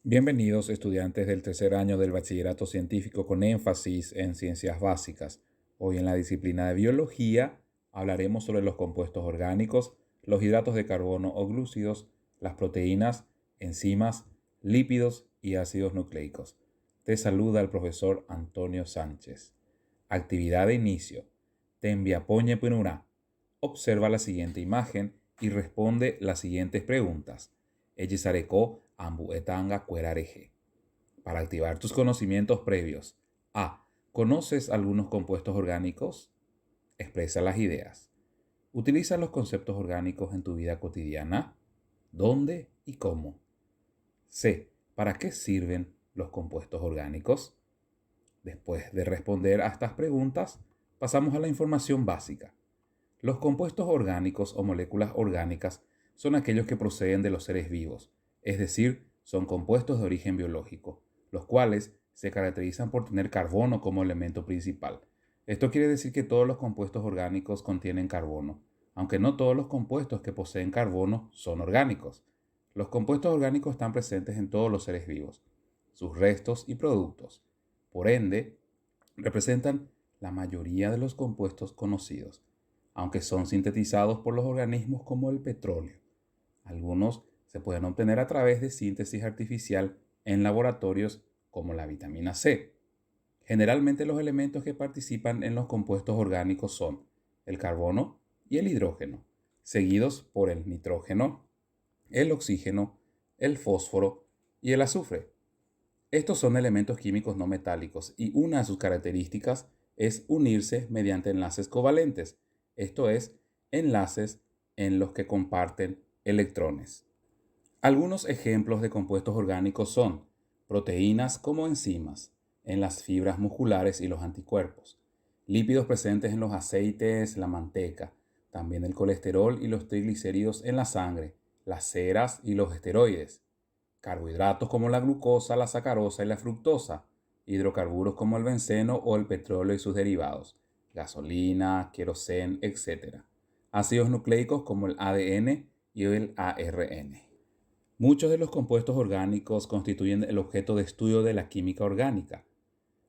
Bienvenidos estudiantes del tercer año del Bachillerato Científico con énfasis en ciencias básicas. Hoy en la disciplina de biología hablaremos sobre los compuestos orgánicos, los hidratos de carbono o glúcidos, las proteínas, enzimas, lípidos y ácidos nucleicos. Te saluda el profesor Antonio Sánchez. Actividad de inicio. Te enviapoñe punurá. Observa la siguiente imagen y responde las siguientes preguntas. Ejisareco ambuetanga cuerareje. Para activar tus conocimientos previos. A. ¿Conoces algunos compuestos orgánicos? Expresa las ideas. ¿Utilizas los conceptos orgánicos en tu vida cotidiana? ¿Dónde y cómo? C. ¿Para qué sirven los compuestos orgánicos? Después de responder a estas preguntas, pasamos a la información básica. Los compuestos orgánicos o moléculas orgánicas son aquellos que proceden de los seres vivos, es decir, son compuestos de origen biológico, los cuales se caracterizan por tener carbono como elemento principal. Esto quiere decir que todos los compuestos orgánicos contienen carbono, aunque no todos los compuestos que poseen carbono son orgánicos. Los compuestos orgánicos están presentes en todos los seres vivos, sus restos y productos. Por ende, representan la mayoría de los compuestos conocidos, aunque son sintetizados por los organismos como el petróleo. Algunos se pueden obtener a través de síntesis artificial en laboratorios como la vitamina C. Generalmente los elementos que participan en los compuestos orgánicos son el carbono y el hidrógeno, seguidos por el nitrógeno, el oxígeno, el fósforo y el azufre. Estos son elementos químicos no metálicos y una de sus características es unirse mediante enlaces covalentes, esto es, enlaces en los que comparten electrones. Algunos ejemplos de compuestos orgánicos son proteínas como enzimas, en las fibras musculares y los anticuerpos, lípidos presentes en los aceites, la manteca, también el colesterol y los triglicéridos en la sangre, las ceras y los esteroides, carbohidratos como la glucosa, la sacarosa y la fructosa, hidrocarburos como el benceno o el petróleo y sus derivados, gasolina, queroseno, etc. Ácidos nucleicos como el ADN y el ARN. Muchos de los compuestos orgánicos constituyen el objeto de estudio de la química orgánica.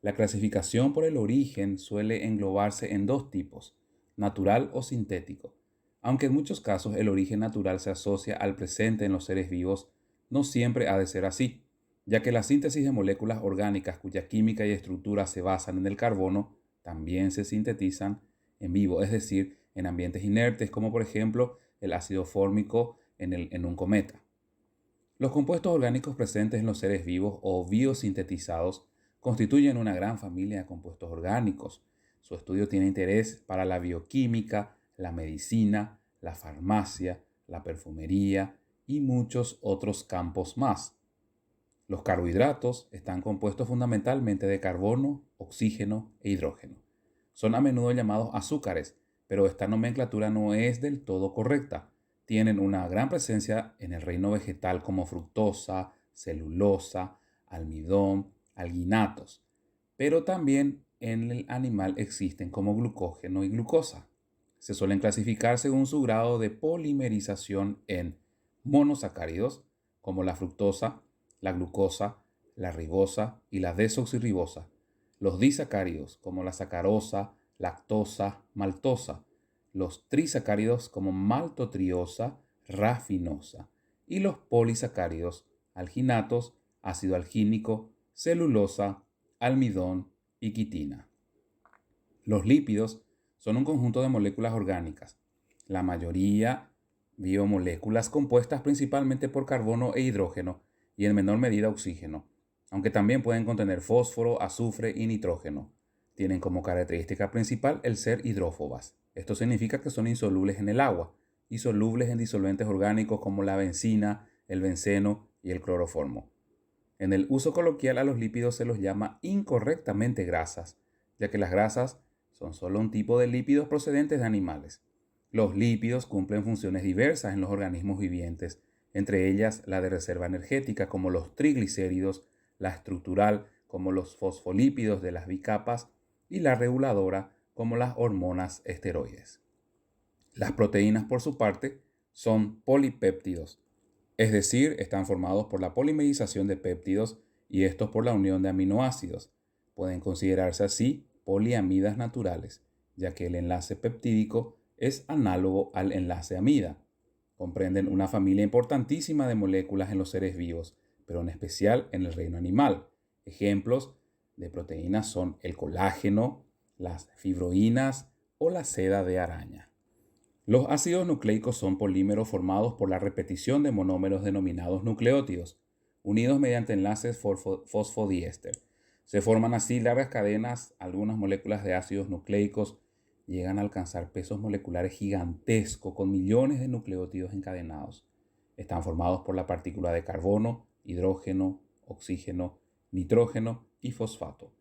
La clasificación por el origen suele englobarse en dos tipos, natural o sintético. Aunque en muchos casos el origen natural se asocia al presente en los seres vivos, no siempre ha de ser así, ya que la síntesis de moléculas orgánicas cuya química y estructura se basan en el carbono también se sintetizan en vivo, es decir, en ambientes inertes como por ejemplo el ácido fórmico en un cometa. Los compuestos orgánicos presentes en los seres vivos o biosintetizados constituyen una gran familia de compuestos orgánicos. Su estudio tiene interés para la bioquímica, la medicina, la farmacia, la perfumería y muchos otros campos más. Los carbohidratos están compuestos fundamentalmente de carbono, oxígeno e hidrógeno. Son a menudo llamados azúcares, pero esta nomenclatura no es del todo correcta. Tienen una gran presencia en el reino vegetal como fructosa, celulosa, almidón, alginatos, pero también en el animal existen como glucógeno y glucosa. Se suelen clasificar según su grado de polimerización en monosacáridos, como la fructosa, la glucosa, la ribosa y la desoxirribosa. Los disacáridos, como la sacarosa, lactosa, maltosa. Los trisacáridos, como maltotriosa, rafinosa. Y los polisacáridos, alginatos, ácido algínico, celulosa, almidón y quitina. Los lípidos son un conjunto de moléculas orgánicas, la mayoría biomoléculas compuestas principalmente por carbono e hidrógeno y en menor medida oxígeno, aunque también pueden contener fósforo, azufre y nitrógeno. Tienen como característica principal el ser hidrófobas. Esto significa que son insolubles en el agua y solubles en disolventes orgánicos como la benzina, el benceno y el cloroformo. En el uso coloquial a los lípidos se los llama incorrectamente grasas, ya que las grasas son solo un tipo de lípidos procedentes de animales. Los lípidos cumplen funciones diversas en los organismos vivientes, entre ellas la de reserva energética como los triglicéridos, la estructural como los fosfolípidos de las bicapas y la reguladora como las hormonas esteroides. Las proteínas, por su parte, son polipéptidos. Es decir, están formados por la polimerización de péptidos y estos por la unión de aminoácidos. Pueden considerarse así poliamidas naturales, ya que el enlace peptídico es análogo al enlace amida. Comprenden una familia importantísima de moléculas en los seres vivos, pero en especial en el reino animal. Ejemplos de proteínas son el colágeno, las fibroínas o la seda de araña. Los ácidos nucleicos son polímeros formados por la repetición de monómeros denominados nucleótidos, unidos mediante enlaces fosfodiéster. Se forman así largas cadenas. Algunas moléculas de ácidos nucleicos llegan a alcanzar pesos moleculares gigantescos con millones de nucleótidos encadenados. Están formados por la partícula de carbono, hidrógeno, oxígeno, nitrógeno y fosfato.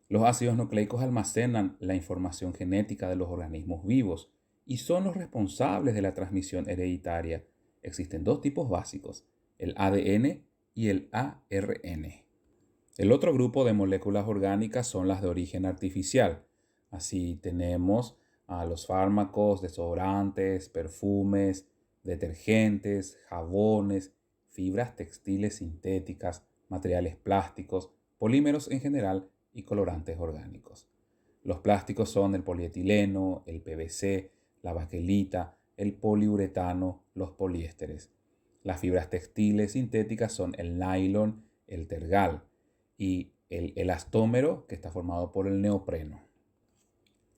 Los ácidos nucleicos almacenan la información genética de los organismos vivos y son los responsables de la transmisión hereditaria. Existen dos tipos básicos, el ADN y el ARN. El otro grupo de moléculas orgánicas son las de origen artificial. Así tenemos a los fármacos, desodorantes, perfumes, detergentes, jabones, fibras textiles sintéticas, materiales plásticos, polímeros en general y colorantes orgánicos. Los plásticos son el polietileno, el PVC, la baquelita, el poliuretano, los poliésteres. Las fibras textiles sintéticas son el nylon, el tergal y el elastómero, que está formado por el neopreno.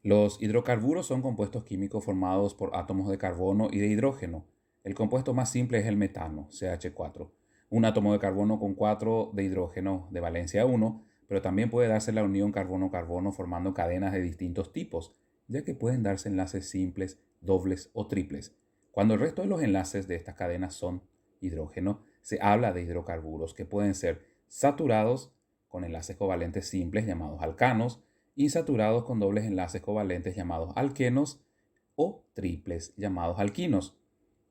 Los hidrocarburos son compuestos químicos formados por átomos de carbono y de hidrógeno. El compuesto más simple es el metano, CH4. Un átomo de carbono con 4 de hidrógeno de valencia 1, pero también puede darse la unión carbono-carbono formando cadenas de distintos tipos, ya que pueden darse enlaces simples, dobles o triples. Cuando el resto de los enlaces de estas cadenas son hidrógeno, se habla de hidrocarburos que pueden ser saturados con enlaces covalentes simples llamados alcanos, insaturados con dobles enlaces covalentes llamados alquenos o triples llamados alquinos.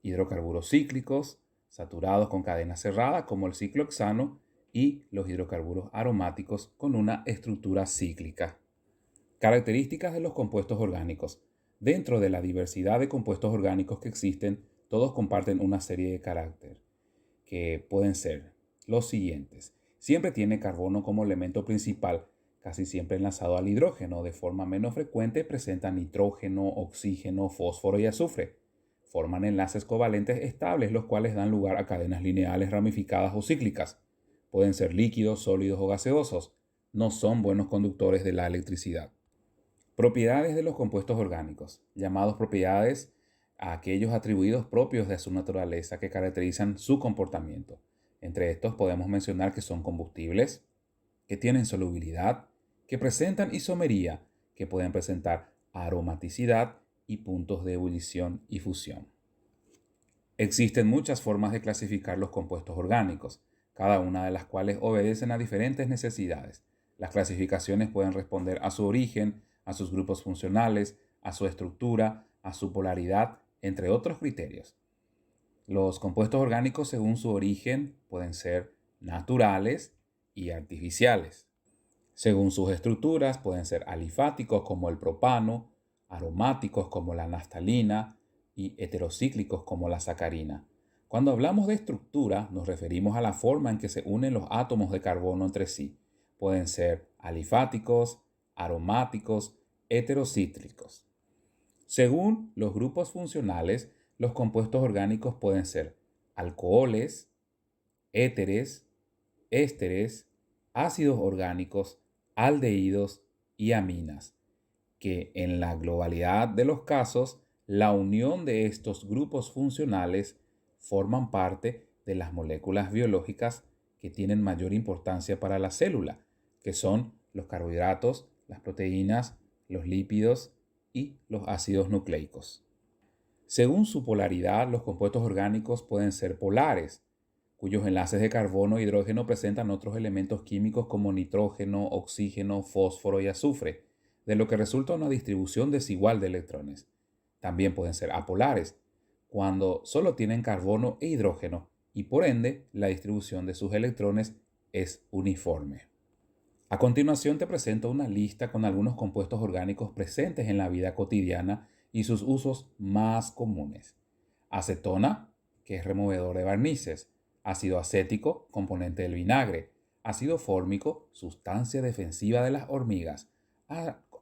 Hidrocarburos cíclicos, saturados con cadena cerrada como el ciclohexano, y los hidrocarburos aromáticos con una estructura cíclica. Características de los compuestos orgánicos. Dentro de la diversidad de compuestos orgánicos que existen, todos comparten una serie de caracteres, que pueden ser los siguientes. Siempre tiene carbono como elemento principal, casi siempre enlazado al hidrógeno. De forma menos frecuente presenta nitrógeno, oxígeno, fósforo y azufre. Forman enlaces covalentes estables, los cuales dan lugar a cadenas lineales ramificadas o cíclicas. Pueden ser líquidos, sólidos o gaseosos. No son buenos conductores de la electricidad. Propiedades de los compuestos orgánicos, llamados propiedades a aquellos atribuidos propios de su naturaleza que caracterizan su comportamiento. Entre estos podemos mencionar que son combustibles, que tienen solubilidad, que presentan isomería, que pueden presentar aromaticidad y puntos de ebullición y fusión. Existen muchas formas de clasificar los compuestos orgánicos, cada una de las cuales obedecen a diferentes necesidades. Las clasificaciones pueden responder a su origen, a sus grupos funcionales, a su estructura, a su polaridad, entre otros criterios. Los compuestos orgánicos, según su origen, pueden ser naturales y artificiales. Según sus estructuras, pueden ser alifáticos como el propano, aromáticos como la naftalina y heterocíclicos como la sacarina. Cuando hablamos de estructura, nos referimos a la forma en que se unen los átomos de carbono entre sí. Pueden ser alifáticos, aromáticos, heterocíclicos. Según los grupos funcionales, los compuestos orgánicos pueden ser alcoholes, éteres, ésteres, ácidos orgánicos, aldehídos y aminas, que en la globalidad de los casos, la unión de estos grupos funcionales forman parte de las moléculas biológicas que tienen mayor importancia para la célula, que son los carbohidratos, las proteínas, los lípidos y los ácidos nucleicos. Según su polaridad, los compuestos orgánicos pueden ser polares, cuyos enlaces de carbono e hidrógeno presentan otros elementos químicos como nitrógeno, oxígeno, fósforo y azufre, de lo que resulta una distribución desigual de electrones. También pueden ser apolares, cuando solo tienen carbono e hidrógeno, y por ende la distribución de sus electrones es uniforme. A continuación te presento una lista con algunos compuestos orgánicos presentes en la vida cotidiana y sus usos más comunes. Acetona, que es removedor de barnices; ácido acético, componente del vinagre; ácido fórmico, sustancia defensiva de las hormigas;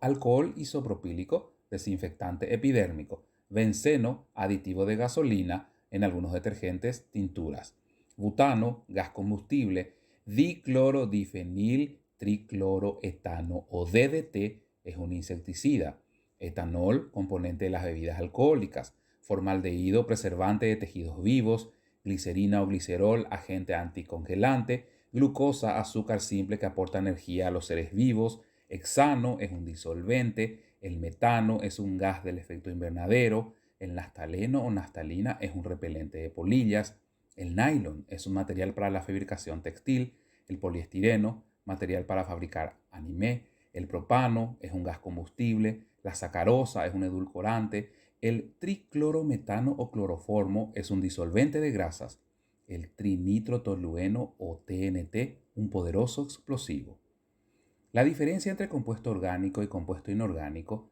alcohol isopropílico, desinfectante epidérmico; benceno, aditivo de gasolina en algunos detergentes, tinturas; butano, gas combustible; diclorodifenil tricloroetano o DDT, es un insecticida; etanol, componente de las bebidas alcohólicas; formaldehído, preservante de tejidos vivos; glicerina o glicerol, agente anticongelante; glucosa, azúcar simple que aporta energía a los seres vivos; hexano es un disolvente; el metano es un gas del efecto invernadero; el naftaleno o naftalina es un repelente de polillas; el nylon es un material para la fabricación textil; el poliestireno, material para fabricar anime; el propano es un gas combustible; la sacarosa es un edulcorante; el triclorometano o cloroformo es un disolvente de grasas; el trinitrotolueno o TNT, un poderoso explosivo. La diferencia entre compuesto orgánico y compuesto inorgánico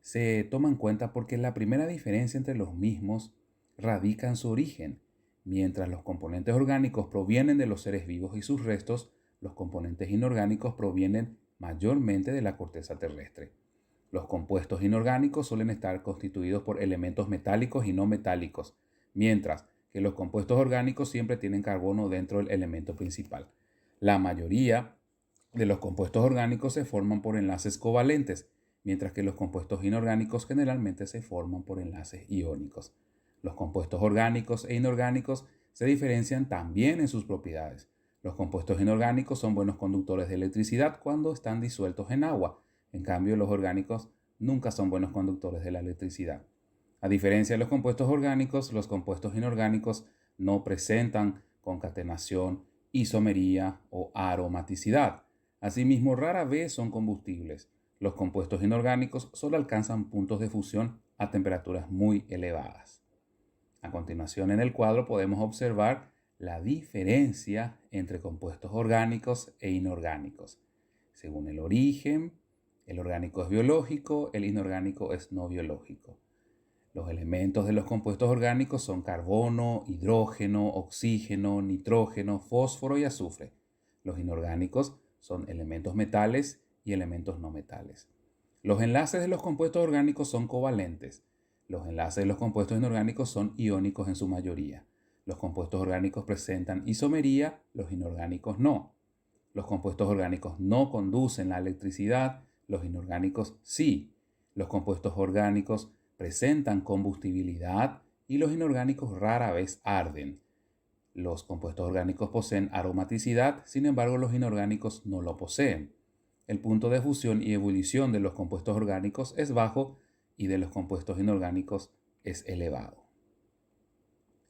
se toma en cuenta porque la primera diferencia entre los mismos radica en su origen. Mientras los componentes orgánicos provienen de los seres vivos y sus restos, los componentes inorgánicos provienen mayormente de la corteza terrestre. Los compuestos inorgánicos suelen estar constituidos por elementos metálicos y no metálicos, mientras que los compuestos orgánicos siempre tienen carbono dentro del elemento principal. La mayoría de los compuestos orgánicos se forman por enlaces covalentes, mientras que los compuestos inorgánicos generalmente se forman por enlaces iónicos. Los compuestos orgánicos e inorgánicos se diferencian también en sus propiedades. Los compuestos inorgánicos son buenos conductores de electricidad cuando están disueltos en agua. En cambio, los orgánicos nunca son buenos conductores de la electricidad. A diferencia de los compuestos orgánicos, los compuestos inorgánicos no presentan concatenación, isomería o aromaticidad. Asimismo, rara vez son combustibles. Los compuestos inorgánicos solo alcanzan puntos de fusión a temperaturas muy elevadas. A continuación, en el cuadro podemos observar la diferencia entre compuestos orgánicos e inorgánicos. Según el origen, el orgánico es biológico, el inorgánico es no biológico. Los elementos de los compuestos orgánicos son carbono, hidrógeno, oxígeno, nitrógeno, fósforo y azufre. Los inorgánicos son elementos metales y elementos no metales. Los enlaces de los compuestos orgánicos son covalentes. Los enlaces de los compuestos inorgánicos son iónicos en su mayoría. Los compuestos orgánicos presentan isomería, los inorgánicos no. Los compuestos orgánicos no conducen la electricidad, los inorgánicos sí. Los compuestos orgánicos presentan combustibilidad y los inorgánicos rara vez arden. Los compuestos orgánicos poseen aromaticidad, sin embargo los inorgánicos no lo poseen. El punto de fusión y ebullición de los compuestos orgánicos es bajo y de los compuestos inorgánicos es elevado.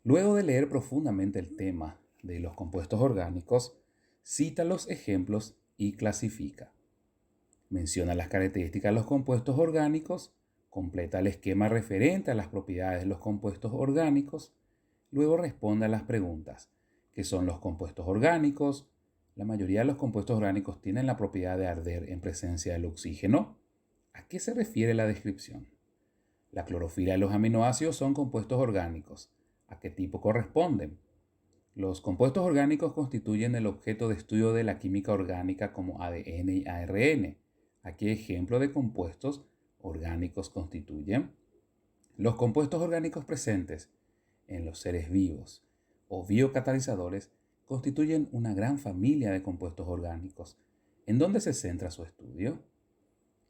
Luego de leer profundamente el tema de los compuestos orgánicos, cita los ejemplos y clasifica. Menciona las características de los compuestos orgánicos, completa el esquema referente a las propiedades de los compuestos orgánicos, luego responde a las preguntas: ¿qué son los compuestos orgánicos? La mayoría de los compuestos orgánicos tienen la propiedad de arder en presencia del oxígeno. ¿A qué se refiere la descripción? La clorofila y los aminoácidos son compuestos orgánicos. ¿A qué tipo corresponden? Los compuestos orgánicos constituyen el objeto de estudio de la química orgánica como ADN y ARN. ¿A qué ejemplo de compuestos orgánicos constituyen? Los compuestos orgánicos presentes en los seres vivos o biocatalizadores constituyen una gran familia de compuestos orgánicos. ¿En dónde se centra su estudio?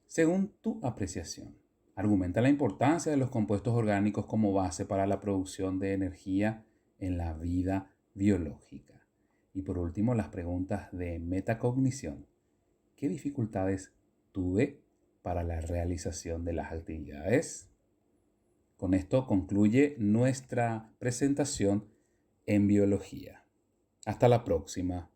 Según tu apreciación, argumenta la importancia de los compuestos orgánicos como base para la producción de energía en la vida biológica. Y por último, las preguntas de metacognición. ¿Qué dificultades tuve para la realización de las actividades? Con esto concluye nuestra presentación en biología. Hasta la próxima.